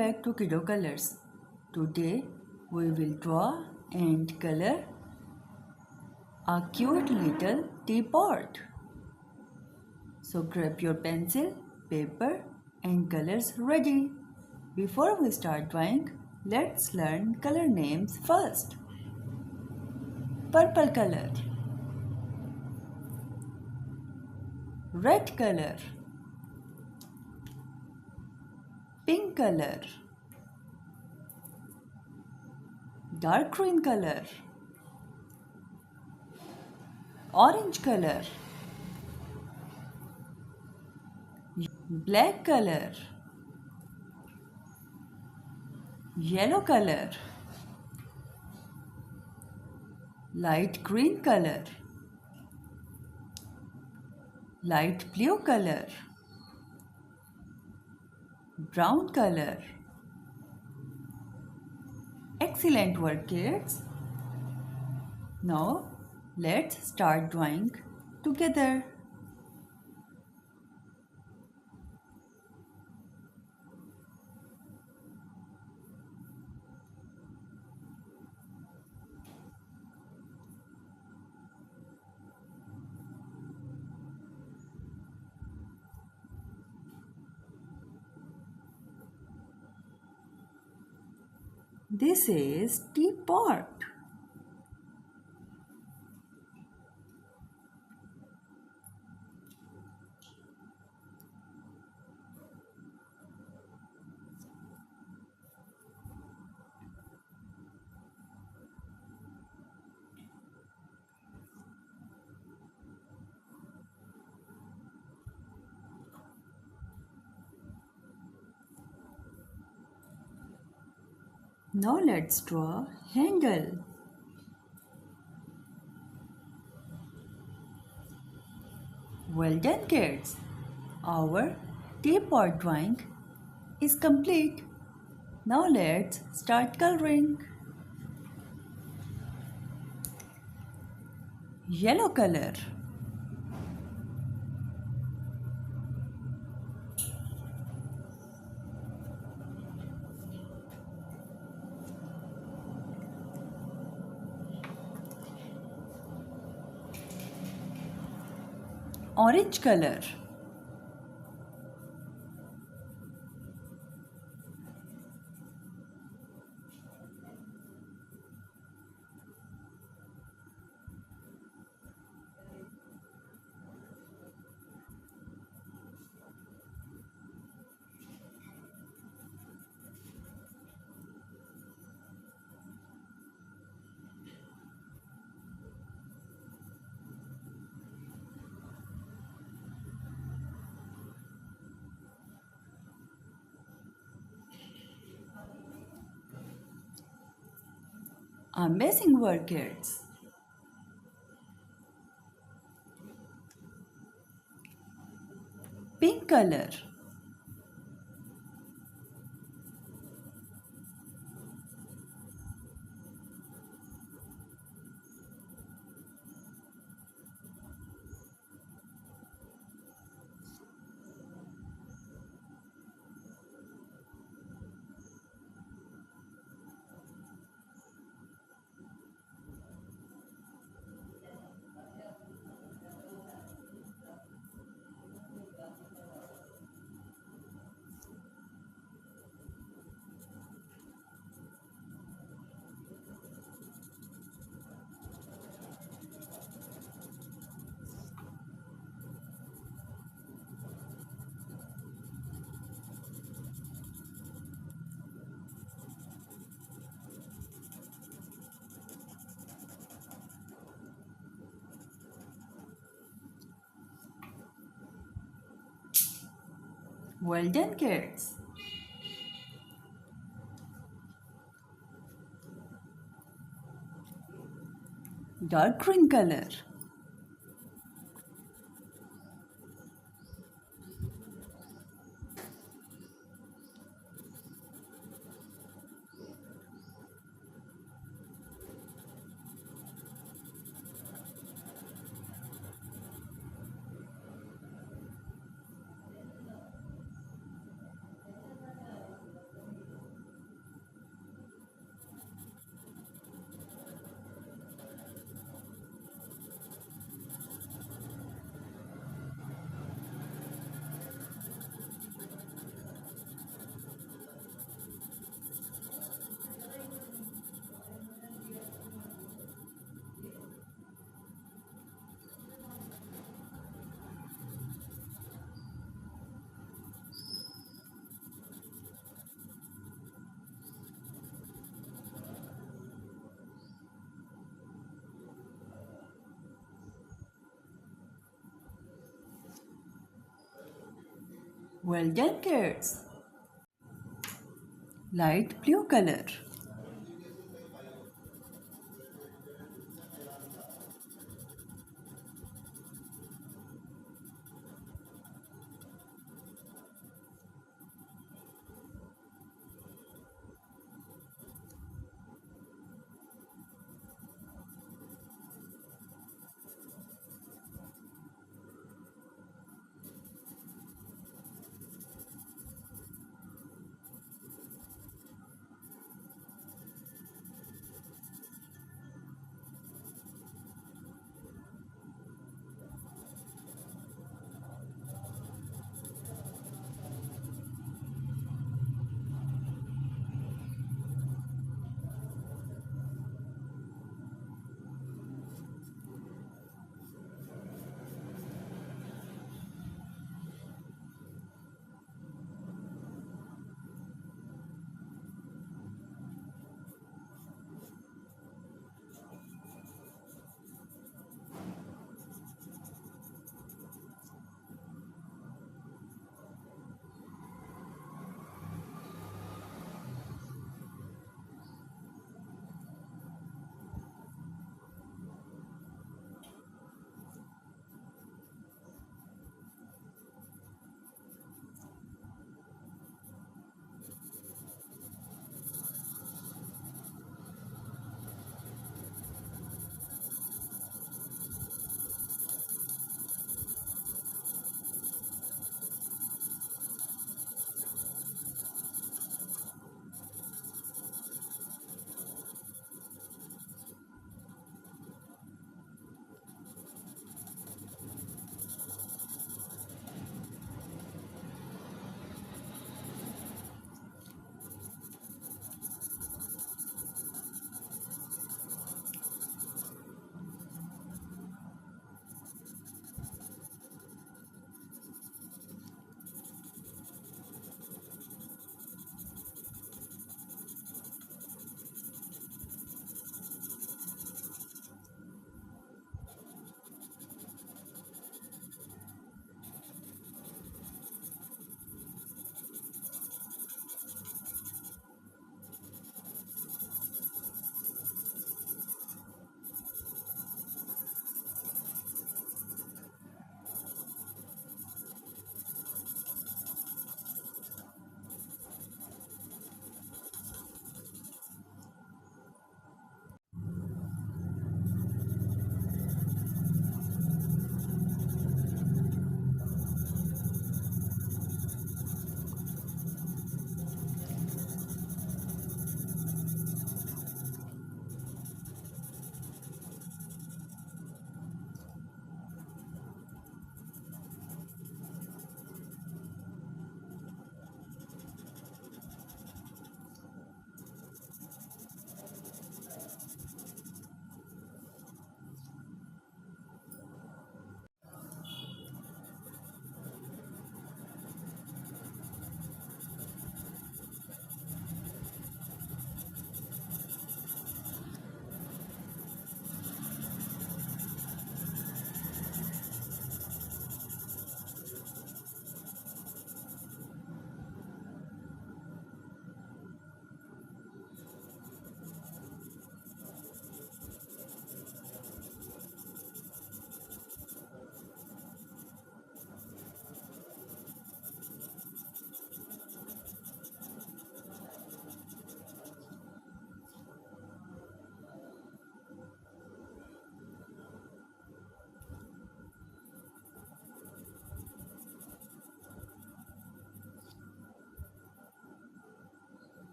back to Kiddo Colors. Today we will draw and color a cute little teapot. So grab your pencil, paper and colors ready. Before we start drawing, let's learn color names first. Purple color, red color, pink color, dark green color, orange color, black color, yellow color, light green color, light blue color, brown color. Excellent work, kids. Now let's start drawing together. This is teapot. Now let's draw handle. Well done, kids. Our teapot drawing is complete. Now let's start coloring. Yellow color, orange color, amazing work, kids. Pink color, well done, kids. Dark green color, Well done, kids. Light blue color.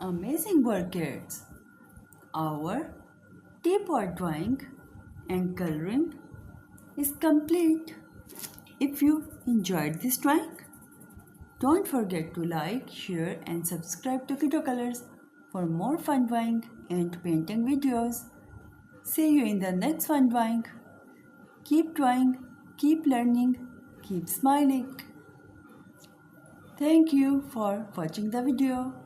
Amazing work, kids! Our teapot drawing and coloring is complete. If you enjoyed this drawing, don't forget to like, share and subscribe to Kiddo Colors for more fun drawing and painting videos. See you in the next fun drawing. Keep drawing, keep learning, keep smiling. Thank you for watching the video.